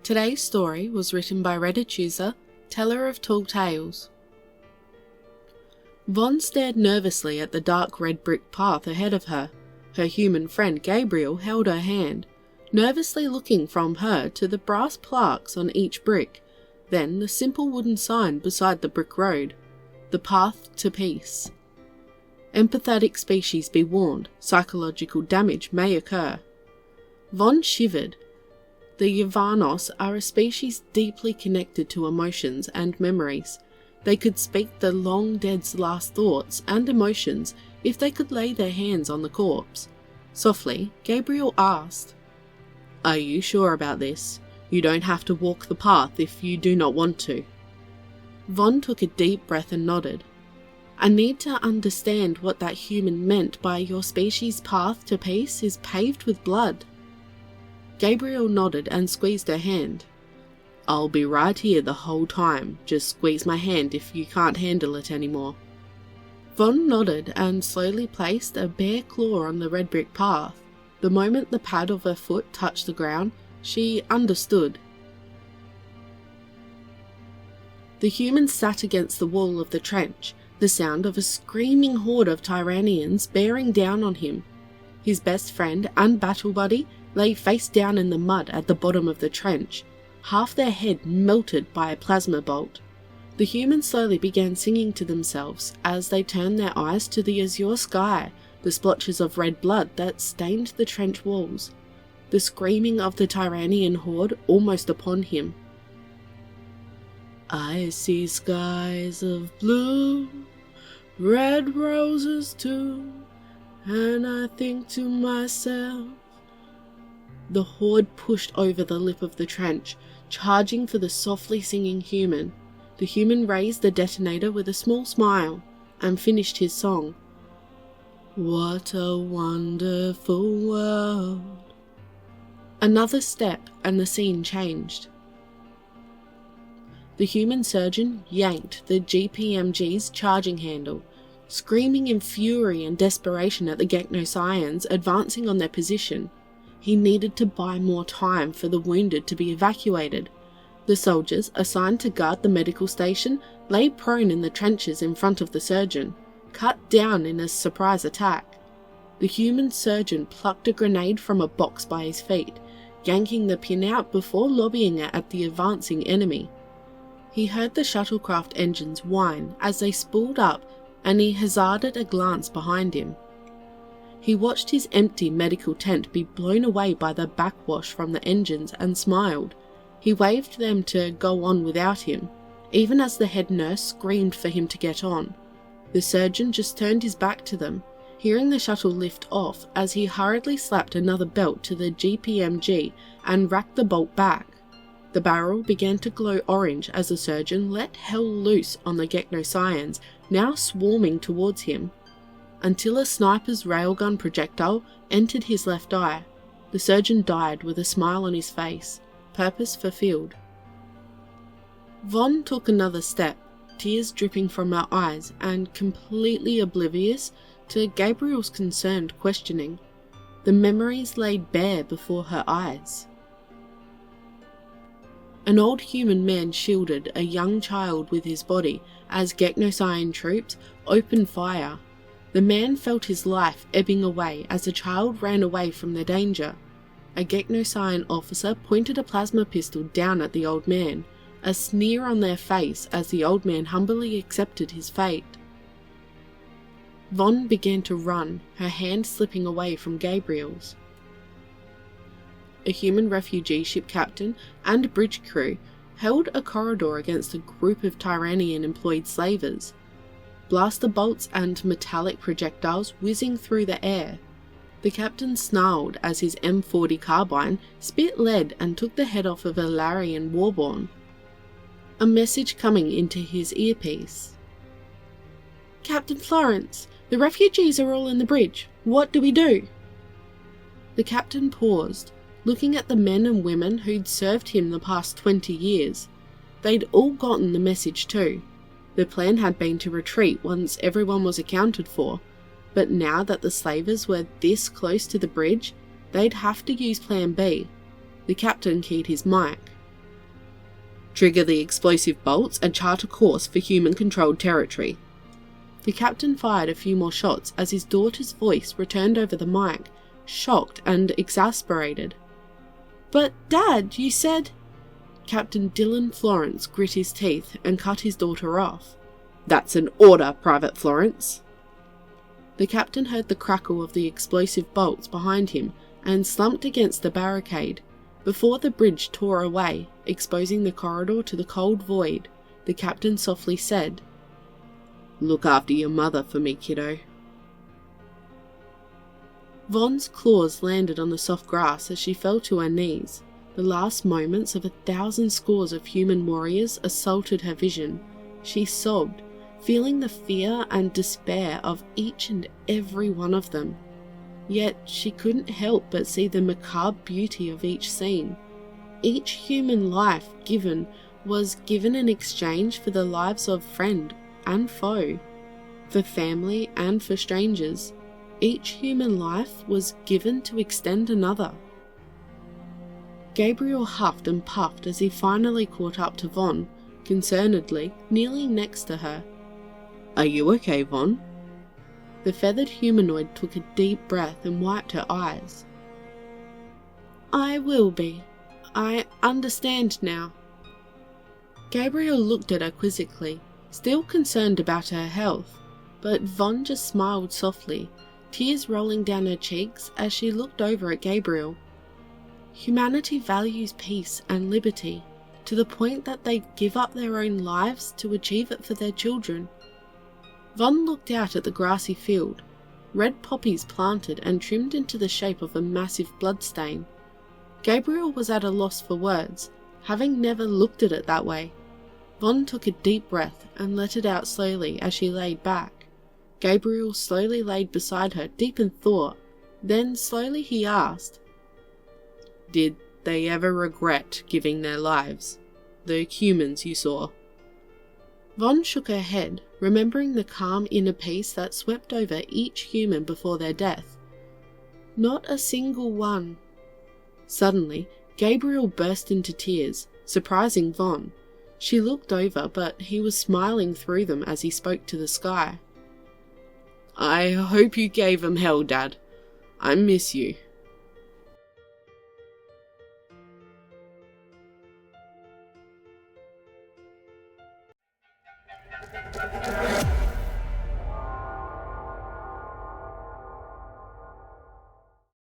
Today's story was written by Reddit user Teller of Tall Tales. Vaughn stared nervously at the dark red brick path ahead of her. Her human friend Gabriel held her hand, nervously looking from her to the brass plaques on each brick, then the simple wooden sign beside the brick road, "The Path to Peace." Empathetic species be warned, psychological damage may occur. Vaughn shivered. The Yavanos are a species deeply connected to emotions and memories. They could speak the long-dead's last thoughts and emotions if they could lay their hands on the corpse. Softly, Gabriel asked, "Are you sure about this? You don't have to walk the path if you do not want to." Vaughn took a deep breath and nodded. "I need to understand what that human meant by your species' path to peace is paved with blood." Gabriel nodded and squeezed her hand. "I'll be right here the whole time, just squeeze my hand if you can't handle it anymore." Vaughn nodded and slowly placed a bare claw on the red brick path. The moment the pad of her foot touched the ground, she understood. The human sat against the wall of the trench, the sound of a screaming horde of Tyranians bearing down on him. His best friend and battle buddy lay face down in the mud at the bottom of the trench, half their head melted by a plasma bolt. The humans slowly began singing to themselves as they turned their eyes to the azure sky, the splotches of red blood that stained the trench walls, the screaming of the Tyranian horde almost upon him. "I see skies of blue, red roses too, and I think to myself..." The horde pushed over the lip of the trench, charging for the softly singing human. The human raised the detonator with a small smile and finished his song. "What a wonderful world." Another step and the scene changed. The human surgeon yanked the GPMG's charging handle, screaming in fury and desperation at the Gecnoscians advancing on their position. He needed to buy more time for the wounded to be evacuated. The soldiers assigned to guard the medical station lay prone in the trenches in front of the surgeon, cut down in a surprise attack. The human surgeon plucked a grenade from a box by his feet, yanking the pin out before lobbing it at the advancing enemy. He heard the shuttlecraft engines whine as they spooled up, and he hazarded a glance behind him. He watched his empty medical tent be blown away by the backwash from the engines and smiled. He waved them to go on without him, even as the head nurse screamed for him to get on. The surgeon just turned his back to them, hearing the shuttle lift off as he hurriedly slapped another belt to the GPMG and racked the bolt back. The barrel began to glow orange as the surgeon let hell loose on the Gecnoscians, now swarming towards him, until a sniper's railgun projectile entered his left eye. The surgeon died with a smile on his face, purpose fulfilled. Vaughn took another step, tears dripping from her eyes and completely oblivious to Gabriel's concerned questioning. The memories laid bare before her eyes. An old human man shielded a young child with his body as Gecnoscian troops opened fire. The man felt his life ebbing away as the child ran away from the danger. A Gecnoscian officer pointed a plasma pistol down at the old man, a sneer on their face as the old man humbly accepted his fate. Vaughn began to run, her hand slipping away from Gabriel's. A human refugee ship captain and bridge crew held a corridor against a group of Tyranian-employed slavers. Blaster bolts and metallic projectiles whizzing through the air. The captain snarled as his M40 carbine spit lead and took the head off of a Larian warborn. A message coming into his earpiece. "Captain Florence, the refugees are all in the bridge. What do we do?" The captain paused, looking at the men and women who'd served him the past 20 years. They'd all gotten the message too. The plan had been to retreat once everyone was accounted for, but now that the slavers were this close to the bridge, they'd have to use Plan B. The captain keyed his mic. "Trigger the explosive bolts and chart a course for human-controlled territory." The captain fired a few more shots as his daughter's voice returned over the mic, shocked and exasperated. "But Dad, you said—" Captain Dylan Florence grit his teeth and cut his daughter off. "That's an order, Private Florence." The captain heard the crackle of the explosive bolts behind him and slumped against the barricade. Before the bridge tore away, exposing the corridor to the cold void, the captain softly said, "Look after your mother for me, kiddo." Von's claws landed on the soft grass as she fell to her knees. The last moments of 1,000 scores of human warriors assaulted her vision. She sobbed, feeling the fear and despair of each and every one of them. Yet she couldn't help but see the macabre beauty of each scene. Each human life given was given in exchange for the lives of friend and foe, for family and for strangers. Each human life was given to extend another. Gabriel huffed and puffed as he finally caught up to Von, concernedly, kneeling next to her. "Are you okay, Von?" The feathered humanoid took a deep breath and wiped her eyes. "I will be. I understand now." Gabriel looked at her quizzically, still concerned about her health, but Von just smiled softly, tears rolling down her cheeks as she looked over at Gabriel. Humanity values peace and liberty, to the point that they give up their own lives to achieve it for their children. Von looked out at the grassy field, red poppies planted and trimmed into the shape of a massive bloodstain. Gabriel was at a loss for words, having never looked at it that way. Von took a deep breath and let it out slowly as she laid back. Gabriel slowly laid beside her, deep in thought. Then slowly he asked, "Did they ever regret giving their lives? The humans you saw?" Von shook her head, remembering the calm inner peace that swept over each human before their death. "Not a single one." Suddenly, Gabriel burst into tears, surprising Von. She looked over, but he was smiling through them as he spoke to the sky. "I hope you gave them hell, Dad. I miss you."